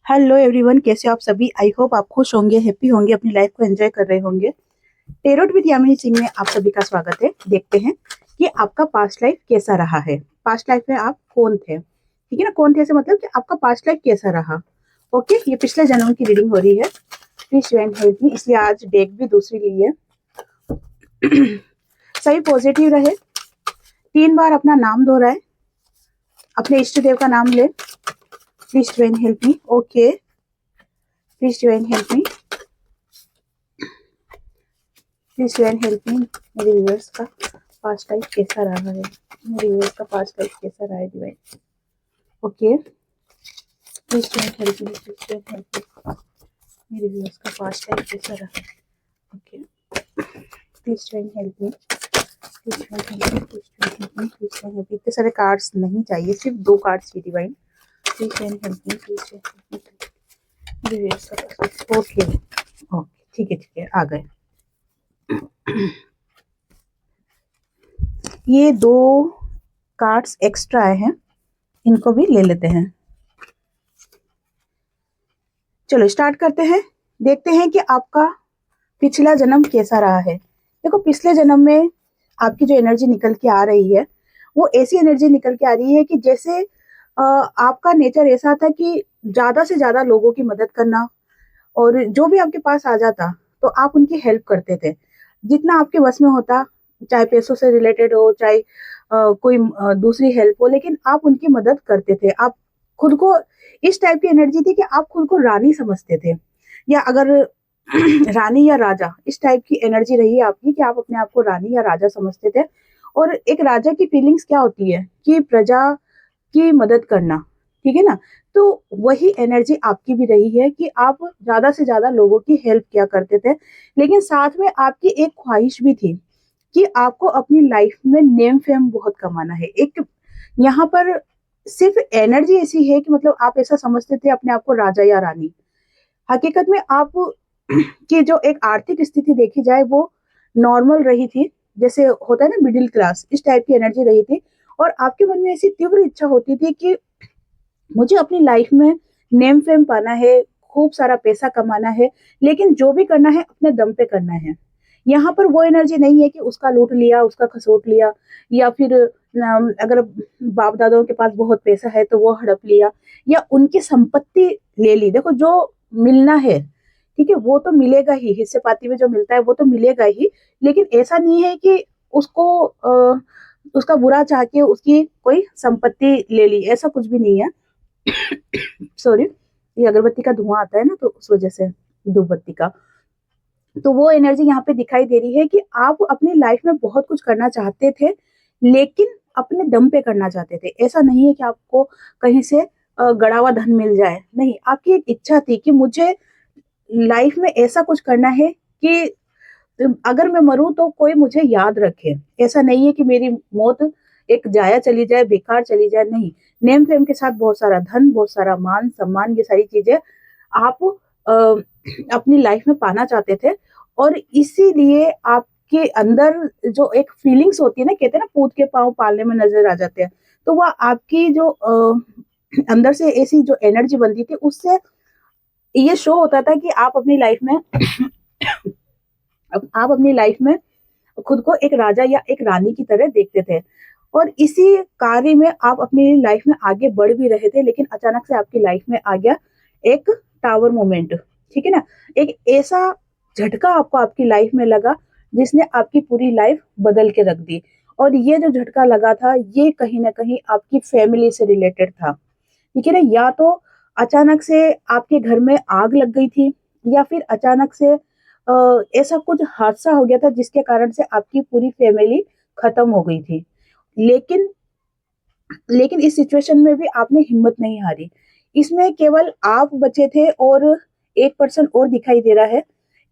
Hello everyone, कैसे हो आप सभी। आई होप आप खुश होंगे, हैप्पी होंगे, अपनी लाइफ को एंजॉय कर रहे होंगे। टेरोट विद यामिनी सिंह में आप सभी का स्वागत है। देखते हैं कि आपका पास्ट लाइफ कैसा रहा है। पास्ट लाइफ में आप कौन थे, ठीक है ना। कौन थे ऐसे मतलब कि आपका पास्ट लाइफ कैसा रहा। ओके, ये पिछले जन्म की रीडिंग हो रही है। प्लीज ज्वाइन हेल्प मी, इसलिए आज डेक भी दूसरी ली है। सभी पॉजिटिव रहे। 3 बार अपना नाम दोहराए, अपने इष्ट देव का नाम ले। Please join help me. Okay, please join help me. Please join help me. मेरे व्यूअर्स का पास्ट लाइफ कैसा रहा है। मेरे व्यूअर्स का पास्ट लाइफ कैसा रहा है divine. Okay, please join help me. Please join help me. मेरे व्यूअर्स का पास्ट लाइफ कैसा रहा है। Okay, please join help me. Please join help me. Please join help me. Please join help me. इतने सारे कार्ड्स नहीं चाहिए, सिर्फ 2 cards he divine. Please join help me. Please join help me. मेरे viewers का ओके ओके, ठीक है, आ गए। ये 2 कार्ड्स एक्स्ट्रा आए हैं, इनको भी ले लेते हैं। चलो स्टार्ट करते हैं। देखते हैं कि आपका पिछला जन्म कैसा रहा है। देखो, पिछले जन्म में आपकी जो एनर्जी निकल के आ रही है वो ऐसी एनर्जी निकल के आ रही है कि जैसे आपका नेचर ऐसा था कि ज्यादा से ज्यादा लोगों की मदद करना, और जो भी आपके पास आ जाता तो आप उनकी हेल्प करते थे जितना आपके बस में होता, चाहे पैसों से रिलेटेड हो, चाहे कोई दूसरी हेल्प हो, लेकिन आप उनकी मदद करते थे। आप खुद को, इस टाइप की एनर्जी थी कि आप खुद को रानी समझते थे, या अगर रानी या राजा, इस टाइप की एनर्जी रही है आपकी कि आप अपने आप को रानी या राजा समझते थे। और एक राजा की फीलिंग्स क्या होती है कि प्रजा की मदद करना, ठीक है ना। तो वही एनर्जी आपकी भी रही है कि आप ज्यादा से ज्यादा लोगों की हेल्प किया करते थे, लेकिन साथ में आपकी एक ख्वाहिश भी थी कि आपको अपनी लाइफ में नेम फेम बहुत कमाना है। एक यहाँ पर सिर्फ एनर्जी ऐसी है कि मतलब आप ऐसा समझते थे अपने आप को राजा या रानी। हकीकत में आप की जो एक आर्थिक स्थिति देखी जाए वो नॉर्मल रही थी, जैसे होता है ना मिडिल क्लास, इस टाइप की एनर्जी रही थी। और आपके मन में ऐसी तीव्र इच्छा होती थी कि मुझे अपनी लाइफ में नेम फेम पाना है, खूब सारा पैसा कमाना है, लेकिन जो भी करना है अपने दम पे करना है। यहाँ पर वो एनर्जी नहीं है कि उसका लूट लिया, उसका खसोट लिया, या फिर अगर बाप दादाओं के पास बहुत पैसा है तो वो हड़प लिया, या उनकी संपत्ति ले ली। देखो, जो मिलना है, ठीक है, वो तो मिलेगा ही, हिस्से पाती में जो मिलता है वो तो मिलेगा ही, लेकिन ऐसा नहीं है कि उसको उसका बुरा चाह के उसकी कोई संपत्ति ले ली, ऐसा कुछ भी नहीं है। सॉरी, ये अगरबत्ती का धुआं आता है ना, तो उस वजह से, धूप बत्ती का। तो वो एनर्जी यहाँ पे दिखाई दे रही है कि आप अपनी लाइफ में बहुत कुछ करना चाहते थे, लेकिन अपने दम पे करना चाहते थे। ऐसा नहीं है कि आपको कहीं से गड़ा हुआ धन मिल जाए, नहीं, आपकी एक इच्छा थी कि मुझे लाइफ में ऐसा कुछ करना है कि अगर मैं मरूं तो कोई मुझे याद रखे। ऐसा नहीं है कि मेरी मौत एक जाया चली जाए, बेकार चली जाए, नहीं। नेम फेम के साथ बहुत सारा धन, बहुत सारा मान सम्मान, ये सारी चीजें आप अपनी लाइफ में पाना चाहते थे। और इसीलिए आपके अंदर जो एक फीलिंग्स होती है ना, कहते हैं ना पूत के पांव पालने में नजर आ जाते हैं, तो वह आपकी जो अंदर से ऐसी जो एनर्जी बनती थी, उससे ये शो होता था कि आप अपनी लाइफ में आप अपनी लाइफ में खुद को एक राजा या एक रानी की तरह देखते थे। और इसी कार्य में आप अपनी लाइफ में आगे बढ़ भी रहे थे, लेकिन अचानक से आपकी लाइफ में आ गया एक टावर मोमेंट, ठीक है ना। एक ऐसा झटका आपको आपकी लाइफ में लगा जिसने आपकी पूरी लाइफ बदल के रख दी। और ये जो झटका लगा था, ये कहीं ना कहीं आपकी फैमिली से रिलेटेड था, ठीक है ना। या तो अचानक से आपके घर में आग लग गई थी, या फिर अचानक से ऐसा कुछ हादसा हो गया था जिसके कारण से आपकी पूरी फैमिली खत्म हो गई थी। लेकिन लेकिन इस सिचुएशन में भी आपने हिम्मत नहीं हारी। इसमें केवल आप बचे थे, और एक पर्सन और दिखाई दे रहा है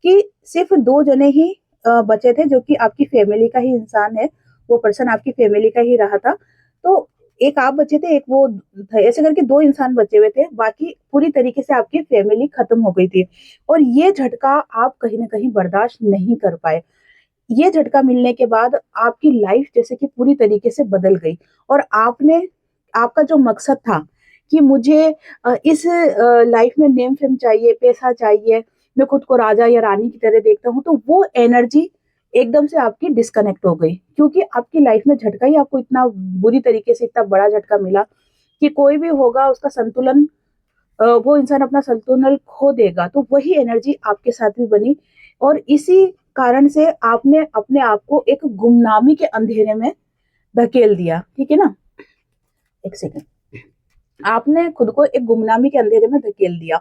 कि सिर्फ 2 जने ही बचे थे जो कि आपकी फैमिली का ही इंसान है। वो पर्सन आपकी फैमिली का ही रहा था। तो एक आप बचे थे, एक वो था, ऐसे करके 2 इंसान बचे हुए थे, बाकी पूरी तरीके से आपकी फैमिली खत्म हो गई थी। और ये झटका आप कहीं ना कहीं बर्दाश्त नहीं कर पाए। ये झटका मिलने के बाद आपकी लाइफ जैसे कि पूरी तरीके से बदल गई। और आपने, आपका जो मकसद था कि मुझे इस लाइफ में नेम फेम चाहिए, पैसा चाहिए, मैं खुद को राजा या रानी की तरह देखता हूँ, तो वो एनर्जी एकदम से आपकी डिस्कनेक्ट हो गई, क्योंकि आपकी लाइफ में झटका ही आपको इतना बुरी तरीके से, इतना बड़ा झटका मिला कि कोई भी होगा उसका संतुलन, वो इंसान अपना संतुलन खो देगा। तो वही एनर्जी आपके साथ भी बनी, और इसी कारण से आपने अपने आप को एक गुमनामी के अंधेरे में धकेल दिया, ठीक है ना। एक सेकंड, आपने खुद को एक गुमनामी के अंधेरे में धकेल दिया,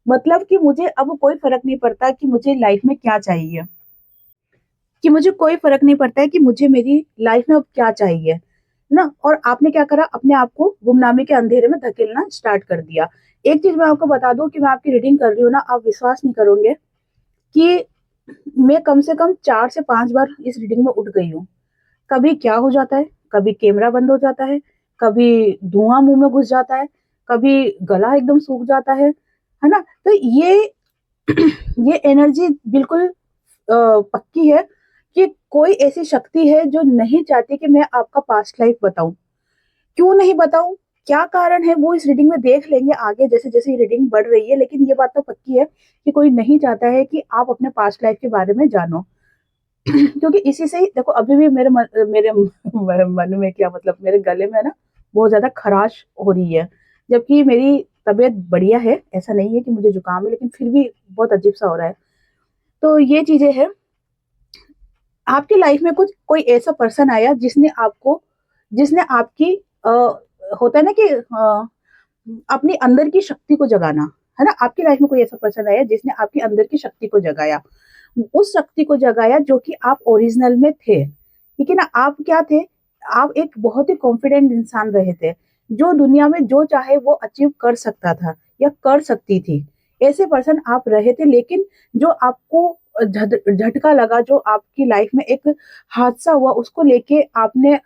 मतलब कि मुझे अब कोई फर्क नहीं पड़ता कि मुझे लाइफ में क्या चाहिए, कि मुझे कोई फर्क नहीं पड़ता है कि मुझे मेरी लाइफ में अब क्या चाहिए ना। और आपने क्या करा, अपने आप को गुमनामी के अंधेरे में धकेलना स्टार्ट कर दिया। एक चीज मैं आपको बता दूं कि मैं आपकी रीडिंग कर रही हूँ ना, आप विश्वास नहीं करोगे कि मैं कम से कम 4 से 5 बार इस रीडिंग में उठ गई हूँ। कभी क्या हो जाता है, कभी कैमरा बंद हो जाता है, कभी धुआं मुंह में घुस जाता है, कभी गला एकदम सूख जाता है ना। तो ये एनर्जी बिल्कुल पक्की है कि कोई ऐसी शक्ति है जो नहीं चाहती कि मैं आपका पास्ट लाइफ बताऊं। क्यों नहीं बताऊं, क्या कारण है, वो इस रीडिंग में देख लेंगे आगे जैसे जैसे ये रीडिंग बढ़ रही है। लेकिन ये बात तो पक्की है कि कोई नहीं चाहता है कि आप अपने पास्ट लाइफ के बारे में जानो। क्योंकि इसी से ही देखो, अभी भी मेरे मन में क्या मतलब, मेरे गले में ना बहुत ज्यादा खराश हो रही है, जबकि मेरी तबीयत बढ़िया है, ऐसा नहीं है कि मुझे जुकाम है, लेकिन फिर भी बहुत अजीब सा हो रहा है। तो ये चीजें हैं। आपकी लाइफ में कुछ कोई ऐसा पर्सन आया जिसने आपकी होता है ना कि अपनी अंदर की शक्ति को जगाना, है ना। आपकी लाइफ में कोई ऐसा पर्सन आया जिसने आपकी अंदर की शक्ति को जगाया, उस शक्ति को जगाया जो कि आप ओरिजिनल में थे, ठीक है ना। आप क्या थे, आप एक बहुत ही कॉन्फिडेंट इंसान रहे थे, जो दुनिया में जो चाहे वो अचीव कर सकता था या कर सकती थी, ऐसे पर्सन आप रहे थे। लेकिन जो आपको झटका लगा, जो आपकी लाइफ में एक हादसा हुआ, उसको लेके आपने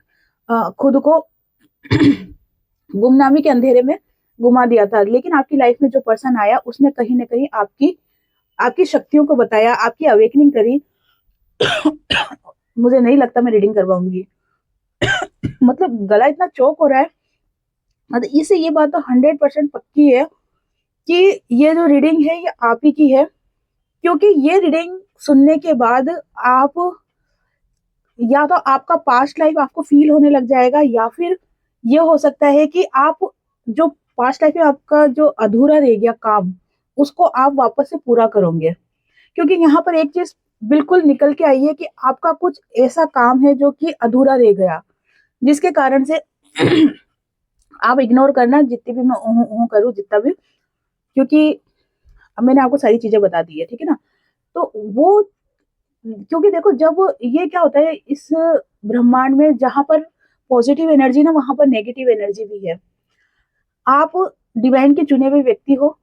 खुद को गुमनामी के अंधेरे में घुमा दिया था। लेकिन आपकी लाइफ में जो पर्सन आया, उसने कहीं ना कहीं आपकी आपकी शक्तियों को बताया, आपकी अवेकनिंग करी। मुझे नहीं लगता मैं रीडिंग करवाऊंगी। मतलब गला इतना चौक हो रहा है। मतलब इससे ये बात तो 100% पक्की है कि ये जो रीडिंग है ये आप ही की है, क्योंकि ये रीडिंग सुनने के बाद आप, या तो आपका पास्ट लाइफ आपको फील होने लग जाएगा, या फिर ये हो सकता है कि आप जो पास्ट लाइफ में आपका जो अधूरा रह गया काम, उसको आप वापस से पूरा करोगे। क्योंकि यहाँ पर एक चीज बिल्कुल निकल के आई है कि आपका कुछ ऐसा काम है जो कि अधूरा रह गया, जिसके कारण से आप इग्नोर करना जितनी भी मैं करूँ, जितना भी, क्योंकि अब मैंने आपको सारी चीजें बता दी है, ठीक है ना। तो वो, क्योंकि देखो जब ये क्या होता है इस ब्रह्मांड में, जहां पर पॉजिटिव एनर्जी ना, वहां पर नेगेटिव एनर्जी भी है। आप डिवाइन के चुने हुए व्यक्ति हो,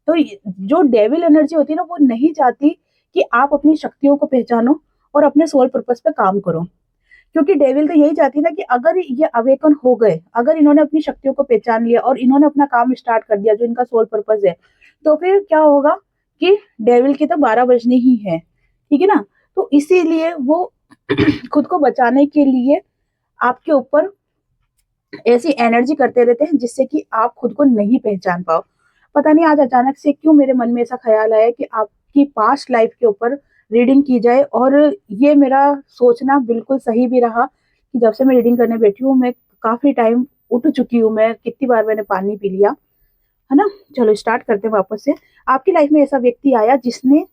तो जो डेविल एनर्जी होती है ना, वो नहीं चाहती कि आप अपनी शक्तियों को पहचानो और अपने सोल पर्पस पे काम करो। क्योंकि डेविल तो यही चाहती है ना कि अगर ये अवेकन हो गए, अगर इन्होंने अपनी शक्तियों को पहचान लिया और इन्होंने अपना काम स्टार्ट कर दिया जो इनका सोल पर्पस है, तो फिर क्या होगा कि डेविल की तो 12 बजनी ही है, ठीक है ना। तो इसीलिए वो खुद को बचाने के लिए आपके ऊपर ऐसी एनर्जी करते रहते हैं जिससे कि आप खुद को नहीं पहचान पाओ। पता नहीं आज अचानक से क्यों मेरे मन में ऐसा ख्याल आया कि आपकी पास्ट लाइफ के ऊपर रीडिंग की जाए, और ये मेरा सोचना बिल्कुल सही भी रहा कि जब से मैं रीडिंग करने बैठी हूँ, मैं काफी टाइम उठ चुकी हूँ, मैं कितनी बार मैंने पानी पी लिया, है ना। चलो स्टार्ट करते हैं वापस से। आपकी लाइफ में ऐसा व्यक्ति आया जिसने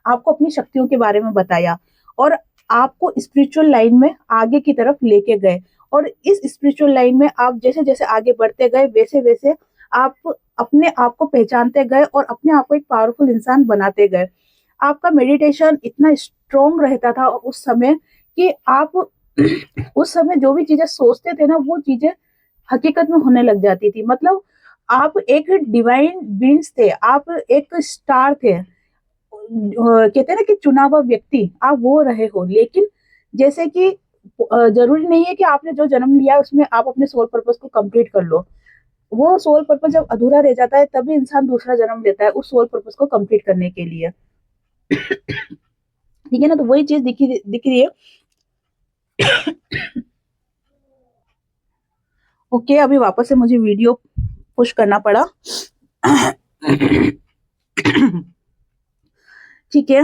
आपको अपनी शक्तियों के बारे में बताया, और आपको स्पिरिचुअल लाइन में आगे की तरफ लेके गए, और इस स्पिरिचुअल लाइन में आप जैसे जैसे आगे बढ़ते गए, वैसे वैसे आप अपने आप को पहचानते गए और अपने आप को एक पावरफुल इंसान बनाते गए। आपका मेडिटेशन इतना स्ट्रोंग रहता था उस समय कि आप उस समय जो भी चीजें सोचते थे ना, वो चीजें हकीकत में होने लग जाती थी। मतलब आप एक डिवाइन बीइंग्स थे, आप एक स्टार थे, कहते हैं ना कि चुना हुआ व्यक्ति आप वो रहे हो। लेकिन जैसे कि जरूरी नहीं है कि आपने जो जन्म लिया है उसमें आप अपने सोल पर्पस को कंप्लीट कर लो। वो सोल पर्पस जब अधूरा रह जाता है तभी इंसान दूसरा जन्म लेता है उस सोल पर्पस को कंप्लीट करने के लिए, ठीक है ना। तो वही चीज दिख रही है। ओके, अभी वापस से मुझे वीडियो पुश करना पड़ा। ठीक है,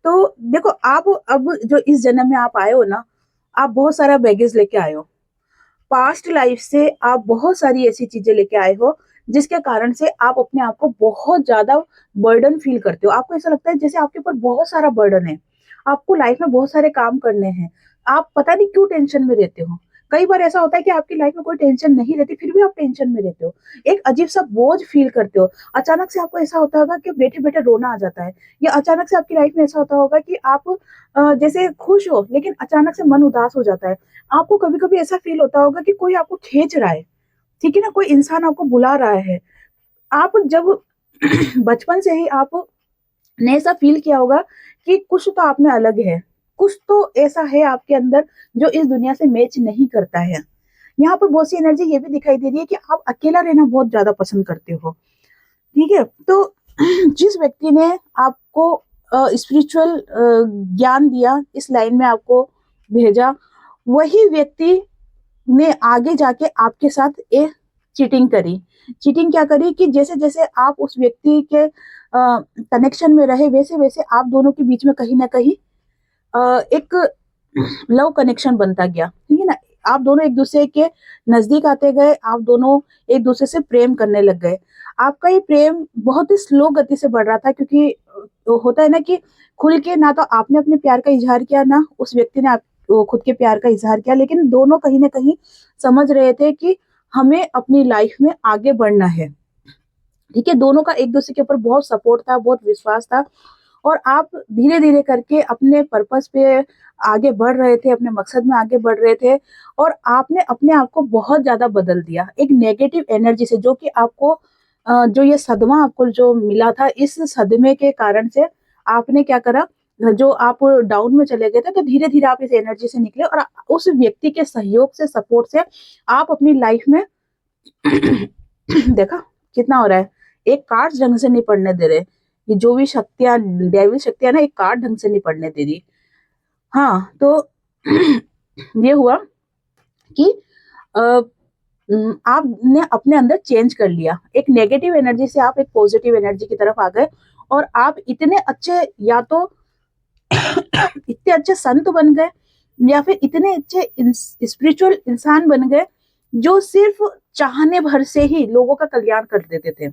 तो देखो आप अब जो इस जन्म में आप आए हो ना, आप बहुत सारा बैगेज लेके आए हो। पास्ट लाइफ से आप बहुत सारी ऐसी चीजें लेके आए हो जिसके कारण से आप अपने आप को बहुत ज्यादा बर्डन फील करते हो। आपको ऐसा लगता है जैसे आपके ऊपर बहुत सारा बर्डन है, आपको लाइफ में बहुत सारे काम करने हैं, आप पता नहीं क्यों टेंशन में रहते हो। कई बार ऐसा होता है कि आपकी लाइफ में कोई टेंशन नहीं रहती, फिर भी आप टेंशन में रहते हो, एक अजीब सा बोझ फील करते हो। अचानक से आपको ऐसा होता होगा कि बैठे बैठे रोना आ जाता है, या अचानक से आपकी लाइफ में ऐसा होता होगा कि आप जैसे खुश हो लेकिन अचानक से मन उदास हो जाता है। आपको कभी कभी ऐसा फील होता होगा कि कोई आपको खींच रहा है, ठीक है ना, कोई इंसान आपको बुला रहा है। आप जब बचपन से ही आप ने ऐसा फील किया होगा कि कुछ तो आप में अलग है, कुछ तो ऐसा है आपके अंदर जो इस दुनिया से मैच नहीं करता है। यहाँ पर बहुत सी एनर्जी ये भी दिखाई दे रही है कि आप अकेला रहना बहुत ज्यादा पसंद करते हो। ठीक है, तो जिस व्यक्ति ने आपको स्पिरिचुअल ज्ञान दिया, इस लाइन में आपको भेजा, वही व्यक्ति ने आगे जाके आपके साथ एक चीटिंग करी। चीटिंग क्या करी कि जैसे जैसे आप उस व्यक्ति के कनेक्शन में रहे, वैसे वैसे आप दोनों के बीच में कहीं ना कहीं एक लव कनेक्शन बनता गया, ठीक है ना। आप दोनों एक दूसरे के नजदीक आते गए, आप दोनों एक दूसरे से प्रेम करने लग गए। आपका ये प्रेम बहुत ही स्लो गति से बढ़ रहा था, क्योंकि होता है ना कि खुल के ना तो आपने अपने प्यार का इजहार किया, ना उस व्यक्ति ने आप खुद के प्यार का इजहार किया, लेकिन दोनों कहीं ना कहीं समझ रहे थे कि हमें अपनी लाइफ में आगे बढ़ना है। ठीक है, दोनों का एक दूसरे के ऊपर बहुत सपोर्ट था, बहुत विश्वास था, और आप धीरे धीरे करके अपने पर्पस पे आगे बढ़ रहे थे, अपने मकसद में आगे बढ़ रहे थे। और आपने अपने आप को बहुत ज्यादा बदल दिया एक नेगेटिव एनर्जी से, जो कि आपको जो ये सदमा आपको जो मिला था, इस सदमे के कारण से आपने क्या करा, जो आप डाउन में चले गए थे, तो धीरे धीरे आप इस एनर्जी से निकले, और उस व्यक्ति के सहयोग से, सपोर्ट से आप अपनी लाइफ में देखा कितना हो रहा है, एक कार्ड ढंग से नहीं पढ़ने दे रहे, ये जो भी शक्तियां, दैवी शक्तियां ना, एक कार्ड ढंग से नहीं पढ़ने दे रही। हाँ, तो ये हुआ कि आपने अपने अंदर चेंज कर लिया, एक नेगेटिव एनर्जी से आप एक पॉजिटिव एनर्जी की तरफ आ गए, और आप इतने अच्छे, या तो इतने अच्छे संत बन गए, या फिर इतने अच्छे स्पिरिचुअल इंसान बन गए, जो सिर्फ चाहने भर से ही लोगों का कल्याण कर देते थे,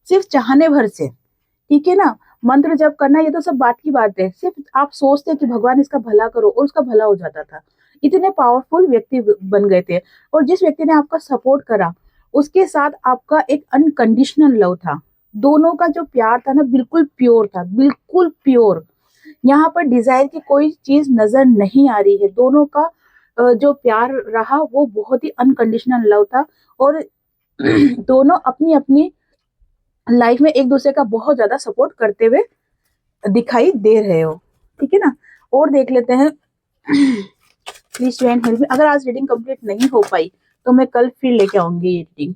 सिर्फ चाहने भर से। ठीक है ना, मंत्र जप करना ये तो सब बात की बात है, सिर्फ आप सोचते कि भगवान इसका भला करो, और उसका भला हो जाता था। इतने पावरफुल व्यक्ति बन गए थे, और जिस व्यक्ति ने आपका सपोर्ट करा, उसके साथ आपका एक अनकंडीशनल लव था। दोनों का जो प्यार था ना, बिल्कुल प्योर था, बिल्कुल प्योर। यहाँ पर डिजायर की कोई चीज नजर नहीं आ रही है। दोनों का जो प्यार रहा वो बहुत ही अनकंडीशनल लव था, और दोनों अपनी अपनी लाइफ में एक दूसरे का बहुत ज्यादा सपोर्ट करते हुए दिखाई दे रहे हो। ठीक है ना, और देख लेते हैं। Please join help me. अगर आज रीडिंग कंप्लीट नहीं हो पाई तो मैं कल फिर लेके आऊंगी ये रीडिंग,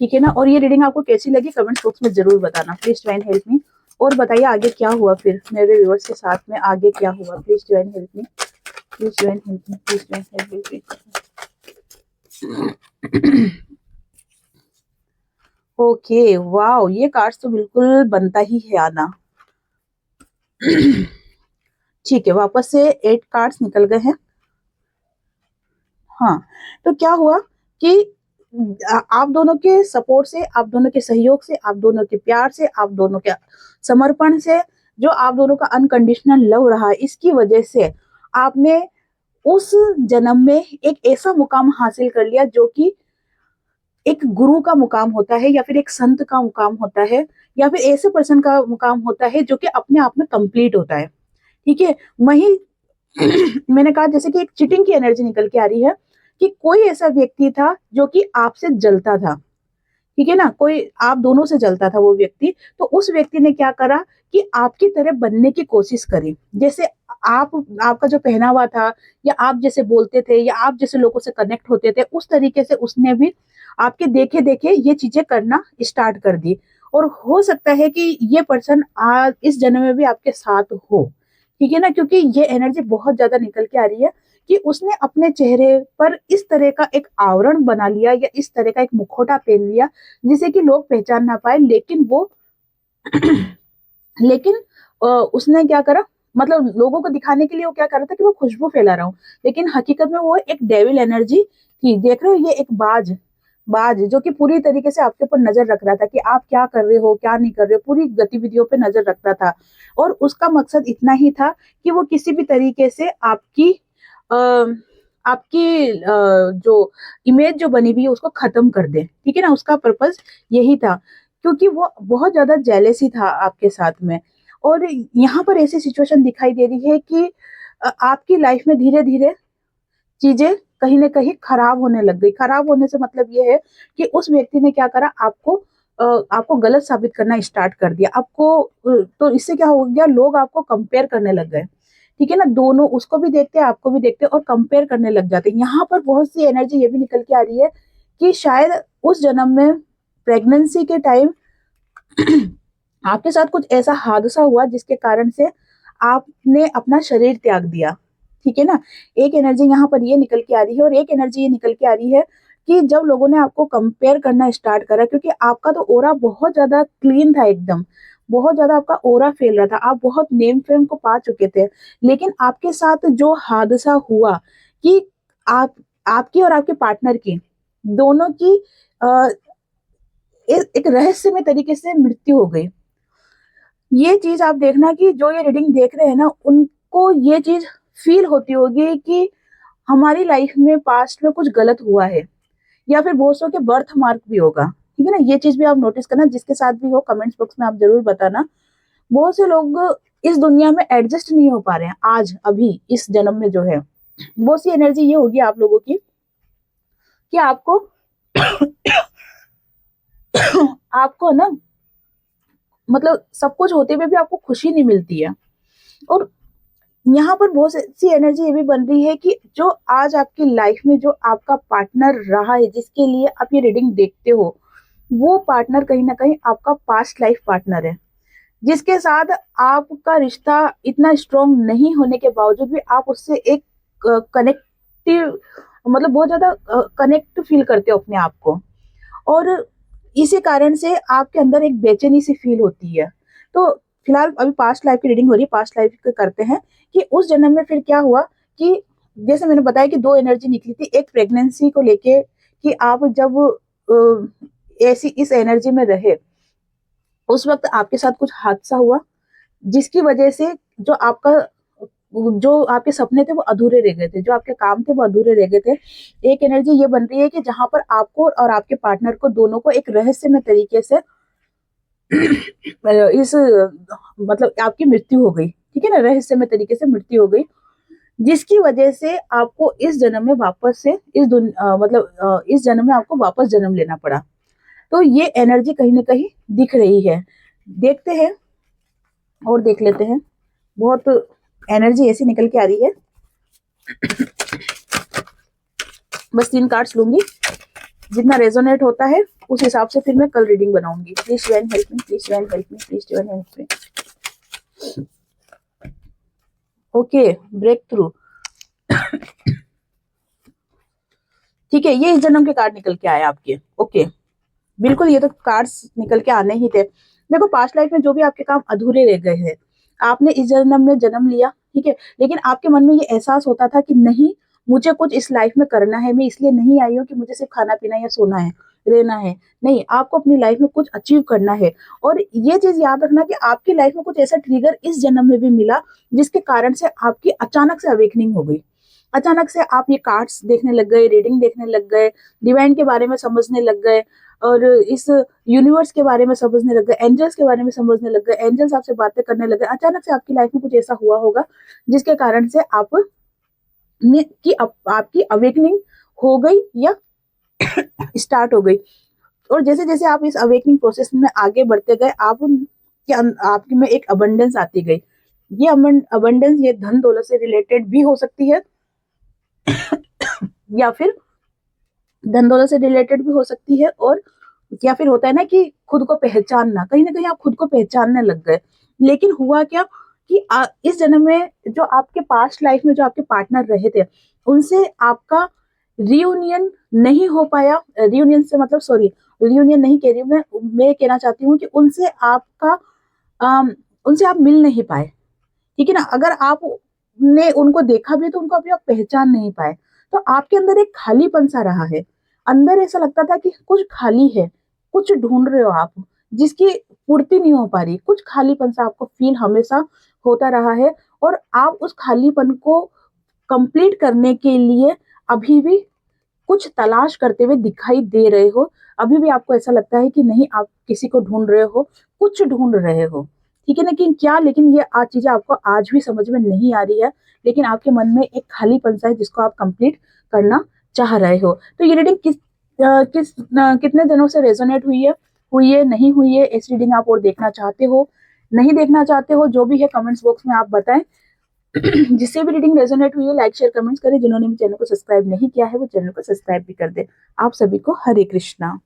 ठीक है ना। और ये रीडिंग आपको कैसी लगी कमेंट बॉक्स में जरूर बताना। प्लीज ज्वाइन हेल्प मी, और बताइए आगे क्या हुआ, फिर मेरे व्यूअर्स के साथ में आगे क्या हुआ। Please join help me, please join help me, please join help me. Okay, wow, ये कार्ड्स तो बिल्कुल बनता ही है आना। ठीक है, वापस से 8 कार्ड्स निकल गए हैं। हाँ, तो क्या हुआ कि आप दोनों के सपोर्ट से, आप दोनों के सहयोग से, आप दोनों के प्यार से, आप दोनों के समर्पण से, जो आप दोनों का अनकंडीशनल लव रहा, इसकी वजह से आपने उस जन्म में एक ऐसा मुकाम हासिल कर लिया जो कि एक गुरु का मुकाम होता है, या फिर एक संत का मुकाम होता है, या फिर ऐसे पर्सन का मुकाम होता है जो कि अपने आप में कंप्लीट होता है। ठीक है, वही मैंने कहा जैसे कि एक चीटिंग की एनर्जी निकल के आ रही है, कि कोई ऐसा व्यक्ति था जो कि आपसे जलता था। ठीक है ना, कोई आप दोनों से जलता था वो व्यक्ति, तो उस व्यक्ति ने क्या करा कि आपकी तरह बनने की कोशिश करी। जैसे आप, आपका जो पहनावा था, या आप जैसे बोलते थे, या आप जैसे लोगों से कनेक्ट होते थे, उस तरीके से उसने भी आपके देखे देखे ये चीजें करना स्टार्ट कर दी। और हो सकता है कि ये पर्सन इस जन्म में भी आपके साथ हो। ठीक है ना, क्योंकि ये एनर्जी बहुत ज्यादा निकल के आ रही है कि उसने अपने चेहरे पर इस तरह का एक आवरण बना लिया या इस तरह का एक मुखौटा पहन लिया जिसे कि लोग पहचान ना पाए, लेकिन वो लेकिन उसने क्या करा, मतलब लोगों को दिखाने के लिए वो क्या कर रहा था कि वो खुशबू फैला रहा हूँ, लेकिन हकीकत में वो एक डेविल एनर्जी थी। देख रहे हो, ये एक बाज बाज जो कि पूरी तरीके से आपके ऊपर नजर रख रहा था कि आप क्या कर रहे हो क्या नहीं कर रहे हो, पूरी गतिविधियों पे नजर रखता था। और उसका मकसद इतना ही था कि वो किसी भी तरीके से आ, आपकी जो इमेज जो बनी हुई है उसको खत्म कर दे, ठीक है ना। उसका पर्पस यही था, क्योंकि वो बहुत ज्यादा जेलेसी था आपके साथ में। और यहाँ पर ऐसी सिचुएशन दिखाई दे रही है कि आपकी लाइफ में धीरे धीरे चीजें कहीं ना कहीं खराब होने लग गई। खराब होने से मतलब ये है कि उस व्यक्ति ने क्या करा, आपको गलत साबित करना स्टार्ट कर दिया। तो इससे क्या हो गया, लोग आपको कंपेयर करने लग गए, ठीक है ना। दोनों, उसको भी देखते हैं आपको भी देखते हैं और कंपेयर करने लग जाते हैं। यहाँ पर बहुत सी एनर्जी ये भी निकल के आ रही है कि शायद उस जन्म में प्रेगनेंसी के टाइम आपके साथ कुछ ऐसा हादसा हुआ जिसके कारण से आपने अपना शरीर त्याग दिया, ठीक है ना। एक एनर्जी यहाँ पर ये निकल के आ रही है और एक एनर्जी ये निकल के आ रही है कि जब लोगों ने आपको कंपेयर करना स्टार्ट करा, क्योंकि आपका तो ओरा बहुत ज्यादा क्लीन था, एकदम बहुत ज्यादा आपका ओरा फैल रहा था, आप बहुत नेम फेम को पा चुके थे। लेकिन आपके साथ जो हादसा हुआ कि आप आपकी और आपके पार्टनर की, दोनों की एक रहस्यमय तरीके से मृत्यु हो गई। ये चीज आप देखना कि जो ये रीडिंग देख रहे हैं ना, उनको ये चीज फील होती होगी कि हमारी लाइफ में पास्ट में कुछ गलत हुआ है, या फिर बहुत सौ के बर्थ मार्क भी होगा, ठीक है ना। ये चीज भी आप नोटिस करना, जिसके साथ भी हो कमेंट्स बॉक्स में आप जरूर बताना। बहुत से लोग इस दुनिया में एडजस्ट नहीं हो पा रहे हैं आज अभी इस जन्म में जो है। बहुत सी एनर्जी ये होगी आप लोगों की कि आपको आपको ना, मतलब सब कुछ होते हुए भी आपको खुशी नहीं मिलती है। और यहाँ पर बहुत सी एनर्जी ये भी बन रही है कि जो आज आपकी लाइफ में जो आपका पार्टनर रहा है, जिसके लिए आप ये रीडिंग देखते हो, वो पार्टनर कहीं ना कहीं आपका पास्ट लाइफ पार्टनर है, जिसके साथ आपका रिश्ता इतना स्ट्रांग नहीं होने के बावजूद भी आप उससे एक कनेक्टिव, मतलब बहुत ज्यादा कनेक्ट फील करते हो अपने आप को। और इसी कारण से आपके अंदर एक बेचैनी सी फील होती है। तो फिलहाल अभी पास्ट लाइफ की रीडिंग हो रही है, पास्ट लाइफ करते हैं कि उस जन्म में फिर क्या हुआ कि जैसे मैंने बताया कि दो एनर्जी निकली थी, एक प्रेगनेंसी को लेके कि आप जब ऐसी इस एनर्जी में रहे, उस वक्त आपके साथ कुछ हादसा हुआ जिसकी वजह से जो आपके सपने थे वो अधूरे रह गए थे, जो आपके काम थे वो अधूरे रह गए थे। एक एनर्जी ये बन रही है कि जहां पर आपको और आपके पार्टनर को दोनों को एक रहस्यमय तरीके से इस मतलब आपकी मृत्यु हो गई, ठीक है ना, रहस्यमय तरीके से मृत्यु हो गई, जिसकी वजह से आपको इस जन्म में वापस से इस जन्म में आपको वापस जन्म लेना पड़ा। तो ये एनर्जी कहीं ना कहीं दिख रही है। देखते हैं और देख लेते हैं, बहुत एनर्जी ऐसी निकल के आ रही है। बस 3 कार्ड्स लूंगी, जितना रेजोनेट होता है उस हिसाब से फिर मैं कल रीडिंग बनाऊंगी। Please divine help me, please divine help me, please divine help me. Okay, breakthrough. ठीक है, ये इस जन्म के कार्ड निकल के आए आपके। ओके, बिल्कुल, ये तो कार्ड्स निकल के आने ही थे। देखो, पास्ट लाइफ में जो भी आपके काम अधूरे रह गए हैं, आपने इस जन्म में जन्म लिया, ठीक है, लेकिन आपके मन में ये एहसास होता था कि नहीं, मुझे कुछ इस लाइफ में करना है, मैं इसलिए नहीं आई हूँ कि मुझे सिर्फ खाना पीना या सोना है, रहना है। नहीं, आपको अपनी लाइफ में कुछ अचीव करना है। और ये चीज याद रखना कि आपकी लाइफ में कुछ ऐसा ट्रिगर इस जन्म में भी मिला जिसके कारण से आपकी अचानक से अवेकनिंग हो गई। अचानक से आप ये कार्ड्स देखने लग गए, रीडिंग देखने लग गए, डिवाइन के बारे में समझने लग गए, और इस यूनिवर्स के बारे में समझने लग गए, एंजल्स के बारे में समझने लग गए, एंजल्स आपसे बातें करने लग गए। अचानक से आपकी लाइफ में कुछ ऐसा हुआ होगा जिसके कारण से आपकी अवेकनिंग हो गई या स्टार्ट हो गई। और जैसे जैसे आप इस अवेकनिंग प्रोसेस में आगे बढ़ते गए, आपके में एक अबंडेंस आती गई। ये अबंडेंस, ये धन दौलत से रिलेटेड भी हो सकती है या फिर धन दौलत से रिलेटेड भी हो सकती है, और या फिर होता है ना कि खुद को पहचानना, कहीं ना कहीं आप खुद को पहचानने लग गए। लेकिन हुआ क्या कि इस जन्म में जो आपके पास्ट लाइफ में जो आपके पार्टनर रहे थे, उनसे आपका रियूनियन नहीं हो पाया। रियूनियन से मतलब, सॉरी, रियूनियन नहीं कह रही हूँ मैं कहना चाहती हूँ कि उनसे उनसे आप मिल नहीं पाए, ठीक है ना। अगर आपने उनको देखा भी तो उनको अभी आप पहचान नहीं पाए, तो आपके अंदर एक खालीपन सा रहा है। अंदर ऐसा लगता था कि कुछ खाली है, कुछ ढूंढ रहे हो आप, जिसकी पूर्ति नहीं हो पा रही। कुछ खालीपन सा आपको फील हमेशा होता रहा है, और आप उस खालीपन को कंप्लीट करने के लिए अभी भी कुछ तलाश करते हुए दिखाई दे रहे हो। अभी भी आपको ऐसा लगता है कि नहीं, आप किसी को ढूंढ रहे हो, कुछ ढूंढ रहे हो, ठीक है ना। कि क्या, लेकिन ये आज चीजें आपको आज भी समझ में नहीं आ रही है, लेकिन आपके मन में एक खालीपन सा है जिसको आप कंप्लीट करना चाह रहे हो। तो ये रीडिंग कितने दिनों से रेजोनेट हुई है, नहीं हुई है, इस रीडिंग आप और देखना चाहते हो, नहीं देखना चाहते हो, जो भी है कमेंट्स बॉक्स में आप बताएं। जिससे भी रीडिंग रेजोनेट हुई है, लाइक शेयर कमेंट्स करें। जिन्होंने भी चैनल को सब्सक्राइब नहीं किया है वो चैनल को सब्सक्राइब भी कर दे। आप सभी को हरे कृष्णा।